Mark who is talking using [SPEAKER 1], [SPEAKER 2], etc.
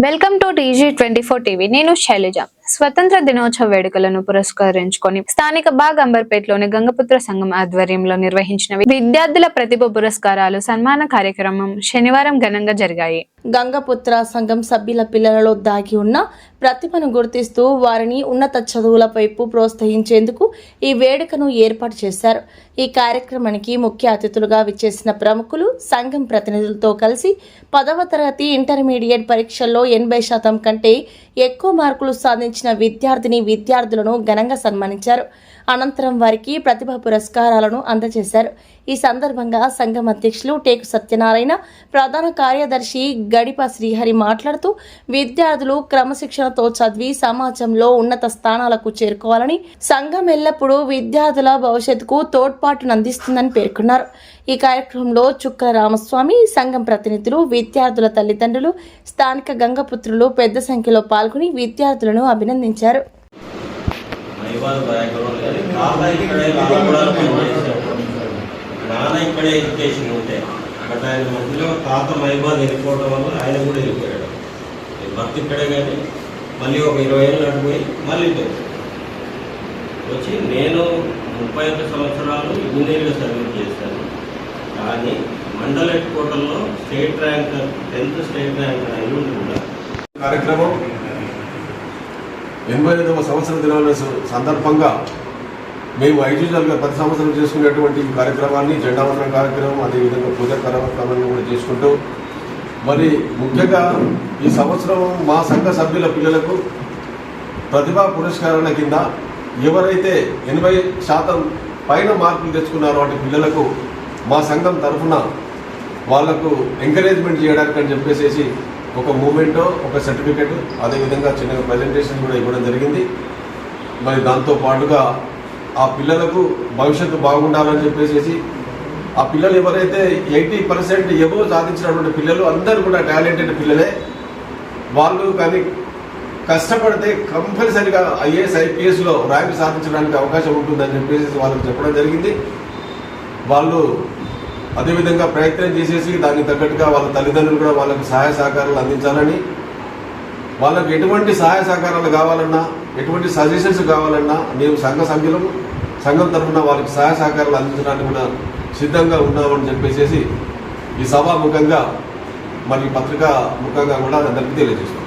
[SPEAKER 1] Welcome to TG24 TV. నేను శైలజ. స్వతంత్ర దినోత్సవ వేడుకలను పురస్కరించుకొని స్థానిక బాగ్ అంబర్పేటలోని గంగపుత్ర సంఘం ఆధ్వర్యంలో నిర్వహించిన విద్యార్థుల ప్రతిభ పురస్కారాలు సన్మాన కార్యక్రమం శనివారం ఘనంగా జరిగాయి.
[SPEAKER 2] గంగపుత్ర సంఘం సభ్యుల పిల్లలలో దాగి ఉన్న ప్రతిభను గుర్తిస్తూ వారిని ఉన్నత చదువుల వైపు ప్రోత్సహించేందుకు ఈ వేడుకను ఏర్పాటు చేశారు. ఈ కార్యక్రమానికి ముఖ్య అతిథులుగా విచ్చేసిన ప్రముఖులు సంఘం ప్రతినిధులతో కలిసి 10వ తరగతి ఇంటర్మీడియట్ పరీక్షల్లో 80% కంటే ఎక్కువ మార్కులు సాధించిన విద్యార్థులను ఘనంగా సన్మానించారు. అనంతరం వారికి ప్రతిభా పురస్కారాలను అందజేశారు. ఈ సందర్భంగా సంఘం అధ్యక్షులు టేకు సత్యనారాయణ, ప్రధాన కార్యదర్శి గడిప శ్రీహరి మాట్లాడుతూ విద్యార్థులు క్రమశిక్షణతో చదివి సమాజంలో ఉన్నత స్థానాలకు చేరుకోవాలని, సంఘం ఎల్లప్పుడూ విద్యార్థుల భవిష్యత్తుకు తోడ్పాటును అందిస్తుందని పేర్కొన్నారు. ఈ కార్యక్రమంలో చుక్క రామస్వామి, సంఘం ప్రతినిధులు, విద్యార్థుల తల్లిదండ్రులు, స్థానిక గంగపుత్రులు పెద్ద సంఖ్యలో పాల్గొని విద్యార్థులను అభినందించారు.
[SPEAKER 3] నాన్న ఇక్కడే ఎడ్యుకేషన్ ఉంటే బట్ ఆయన మధ్యలో తాత మైబాద్ వెళ్ళిపోవడం వల్ల ఆయన కూడా వెళ్ళిపోయాడు. భర్త ఇక్కడే కానీ మళ్ళీ ఒక 20 ఏళ్ళు నడిపోయి మళ్ళీ వచ్చి నేను 31 సంవత్సరాలు ఇంజనీర్గా సర్వీస్ చేశాను. కానీ మండల హెడ్ క్వార్టర్లో state ranker 10th state ranker అయి కూడా
[SPEAKER 4] కార్యక్రమం 85వ సంవత్సర దినాల సందర్భంగా మేము ఐజీజల్గా 10 సంవత్సరాలు చేసుకునేటువంటి ఈ కార్యక్రమాన్ని జెండా వందనం కార్యక్రమం, అదేవిధంగా పూజా కార్యక్రమాన్ని కూడా చేసుకుంటూ మరి ముఖ్యంగా ఈ సంవత్సరం మా సంఘ సభ్యుల పిల్లలకు ప్రతిభా పురస్కారాల కింద ఎవరైతే 80% పైన మార్కులు తెచ్చుకున్నారో వాటి పిల్లలకు మా సంఘం తరఫున వాళ్లకు ఎంకరేజ్మెంట్ చేయడానికి అని చెప్పేసి ఒక మూమెంట్, ఒక సర్టిఫికెట్, అదేవిధంగా చిన్న ప్రజెంటేషన్ కూడా ఇవ్వడం జరిగింది. మరి దాంతో పాటుగా ఆ పిల్లలకు భవిష్యత్తు బాగుండాలని చెప్పేసి ఆ పిల్లలు ఎవరైతే 80% ఎబో సాధించినటువంటి పిల్లలు అందరూ కూడా టాలెంటెడ్ పిల్లలే. వాళ్ళు కానీ కష్టపడితే కంపల్సరీగా IAS IPSలో ర్యాంక్ సాధించడానికి అవకాశం ఉంటుందని చెప్పేసి వాళ్ళకి చెప్పడం జరిగింది. వాళ్ళు అదేవిధంగా ప్రయత్నం చేసేసి దానికి తగ్గట్టుగా వాళ్ళ తల్లిదండ్రులు కూడా వాళ్ళకి సహాయ సహకారాలు అందించాలని, వాళ్ళకి ఎటువంటి సహాయ సహకారాలు కావాలన్నా, ఎటువంటి సజెషన్స్ కావాలన్నా మేము సంఘం తరఫున వాళ్ళకి సహాయ సహకారాలు అందించడానికి కూడా సిద్ధంగా ఉన్నామని చెప్పేసి ఈ సభాముఖంగా మరి పత్రికా ముఖంగా కూడా అందరికీ తెలియజేస్తున్నాం.